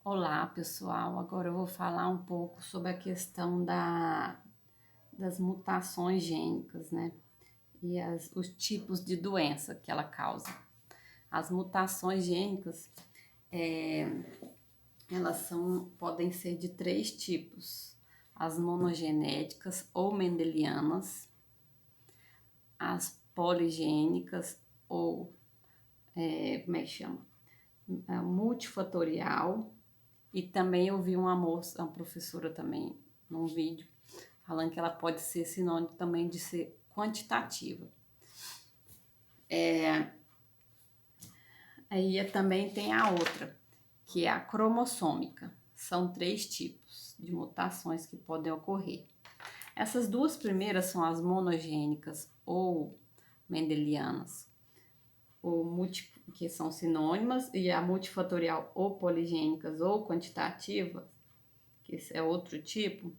Olá, pessoal. Agora eu vou falar um pouco sobre a questão das mutações gênicas, né? E os tipos de doença que ela causa. As mutações gênicas, é, podem ser de três tipos: as monogenéticas ou mendelianas, as poligênicas ou, como é que chama? Multifatorial. E também eu vi uma moça, uma professora também, num vídeo, falando que ela pode ser sinônimo também de ser quantitativa. Aí também tem a outra, que é a cromossômica. São três tipos de mutações que podem ocorrer. Essas duas primeiras são as monogênicas ou mendelianas, que são sinônimas, e a multifatorial ou poligênicas ou quantitativas, que esse é outro tipo,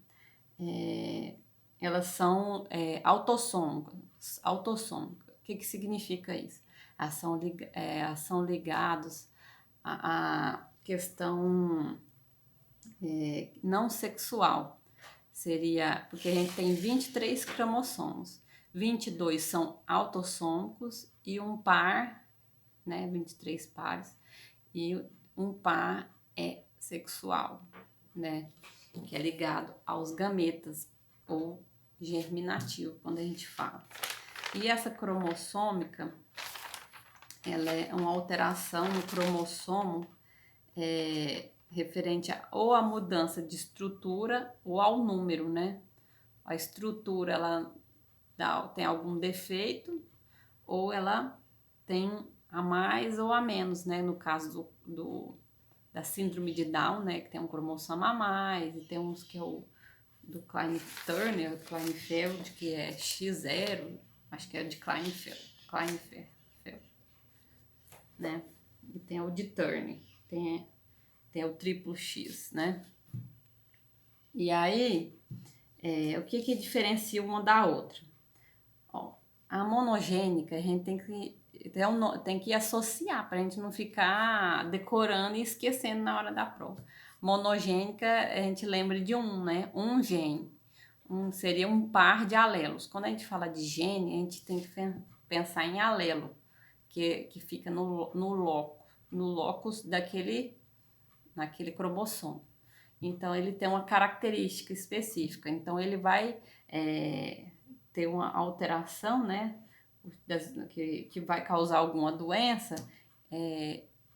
é, elas são autossômicas. Autossômicas. O que significa isso? São ligados à questão não sexual. Seria, porque a gente tem 23 cromossomos. 22 são autossômicos e um par, né, 23 pares, e um par é sexual, né, que é ligado aos gametas ou germinativo, quando a gente fala. E essa cromossômica, ela é uma alteração no cromossomo referente ou à mudança de estrutura ou ao número, né? A estrutura, ela tem algum defeito ou ela tem a mais ou a menos, né? No caso da síndrome de Down, né? Que tem um cromossomo a mais, e tem uns que é o do Klein-Turner, Kleinfeld, que é X0, acho que é de Kleinfeld, né? E tem o de Turner, tem o triplo X, né? E aí, o que diferencia uma da outra? Ó, a monogênica, a gente tem que associar para a gente não ficar decorando e esquecendo na hora da prova. Monogênica, a gente lembra de né? Um gene. Seria um par de alelos. Quando a gente fala de gene, a gente tem que pensar em alelo, que fica no locus naquele cromossomo. Então, ele tem uma característica específica. Então, ele vai ter uma alteração, né, que vai causar alguma doença,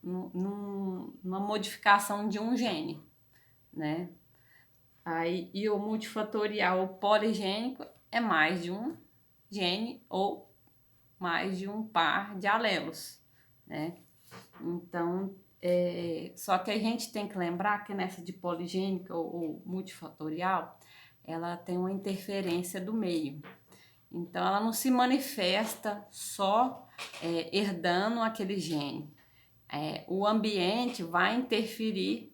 numa modificação de um gene, né? Aí, e o multifatorial ou poligênico é mais de um gene ou mais de um par de alelos, né? Então, só que a gente tem que lembrar que nessa de poligênica ou multifatorial, ela tem uma interferência do meio. Então, ela não se manifesta só herdando aquele gene. O ambiente vai interferir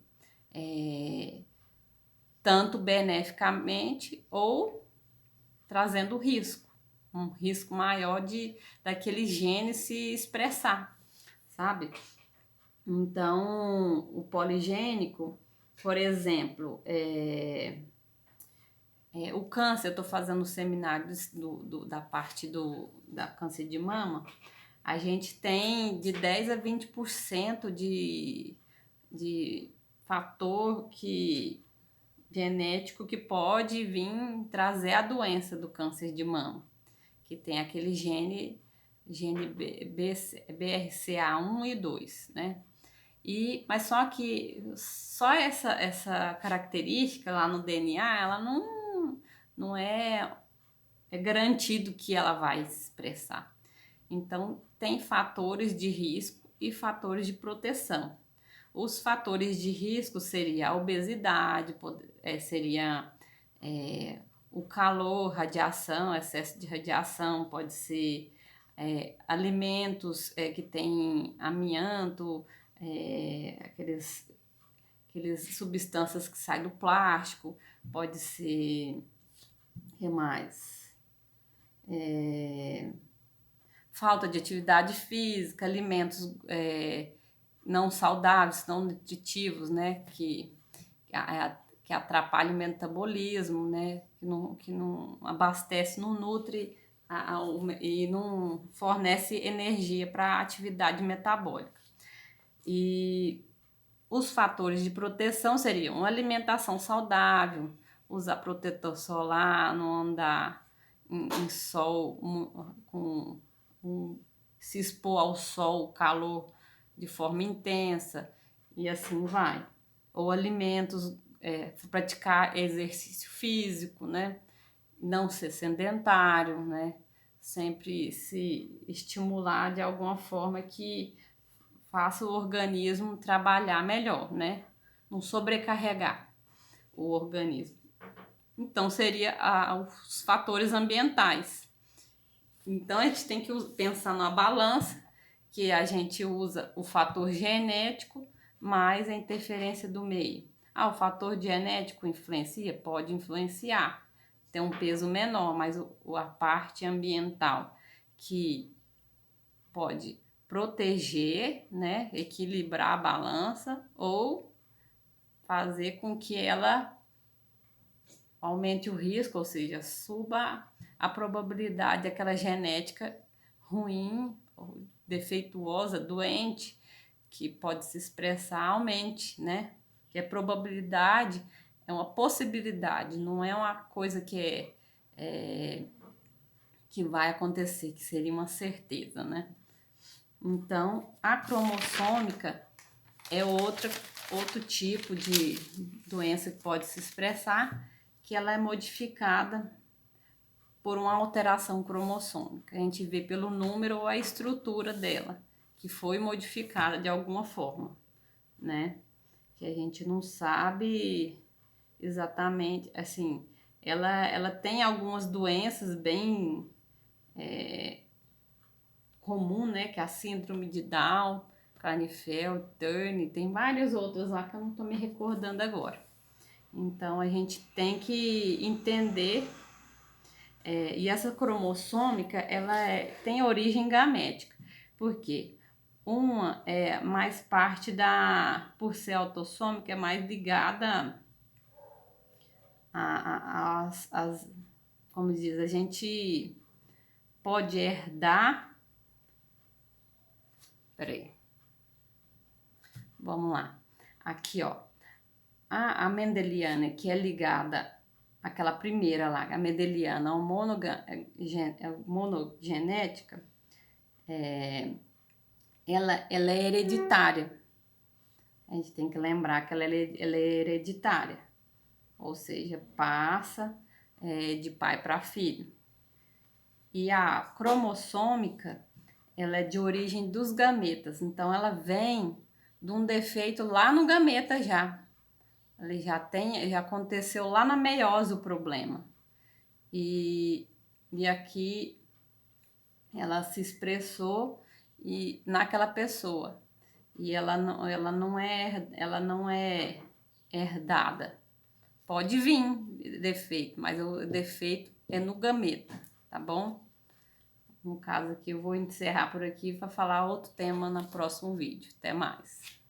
tanto beneficamente ou trazendo risco, um risco maior daquele gene se expressar, sabe? Então, o poligênico, por exemplo, o câncer, eu estou fazendo seminários da parte da câncer de mama, a gente tem de 10 a 20% de fator genético que pode vir trazer a doença do câncer de mama, que tem aquele gene BRCA1 e 2, né? Mas só que só essa característica lá no DNA, ela não é garantido que ela vai se expressar. Então, tem fatores de risco e fatores de proteção. Os fatores de risco seria a obesidade, seria o calor, radiação, excesso de radiação, pode ser alimentos que têm amianto, aqueles substâncias que saem do plástico, pode ser, o que mais? Falta de atividade física, alimentos não saudáveis, não nutritivos, né? Que atrapalham o metabolismo, né? Que não abastece, não nutre e não fornece energia para a atividade metabólica. E os fatores de proteção seriam uma alimentação saudável, usar protetor solar, não andar em sol, se expor ao sol, calor de forma intensa e assim vai. Ou alimentos, praticar exercício físico, né? Não ser sedentário, né? Sempre se estimular de alguma forma que faça o organismo trabalhar melhor, né? Não sobrecarregar o organismo. Então, seria os fatores ambientais. Então, a gente tem que pensar numa balança, que a gente usa o fator genético mais a interferência do meio. O fator genético influencia? Pode influenciar, tem um peso menor, mas a parte ambiental que pode proteger, né, equilibrar a balança ou fazer com que ela aumente o risco, ou seja, suba a probabilidade daquela genética ruim, defeituosa, doente, que pode se expressar, aumente, né? Que a probabilidade é uma possibilidade, não é uma coisa que vai acontecer, que seria uma certeza, né? Então, a cromossômica é outro tipo de doença que pode se expressar, que ela é modificada por uma alteração cromossômica. A gente vê pelo número ou a estrutura dela, que foi modificada de alguma forma, né? Que a gente não sabe exatamente, assim, ela tem algumas doenças bem comum, né? Que é a síndrome de Down, Klinefelter, Turner, tem várias outras lá que eu não estou me recordando agora. Então a gente tem que entender, e essa cromossômica ela tem origem gamética, porque uma é mais parte por ser autossômica, é mais ligada como diz, a gente pode herdar. Peraí, vamos lá. Aqui, ó, a mendeliana, que é ligada àquela primeira lá, a mendeliana monogenética, ela é hereditária. A gente tem que lembrar que ela é hereditária, ou seja, passa de pai para filho. E a cromossômica, ela é de origem dos gametas, então ela vem de um defeito lá no gameta já. Ele já aconteceu lá na meiose o problema. E aqui ela se expressou naquela pessoa. E ela não é herdada. Pode vir defeito, mas o defeito é no gameta, tá bom? No caso aqui, eu vou encerrar por aqui para falar outro tema no próximo vídeo. Até mais!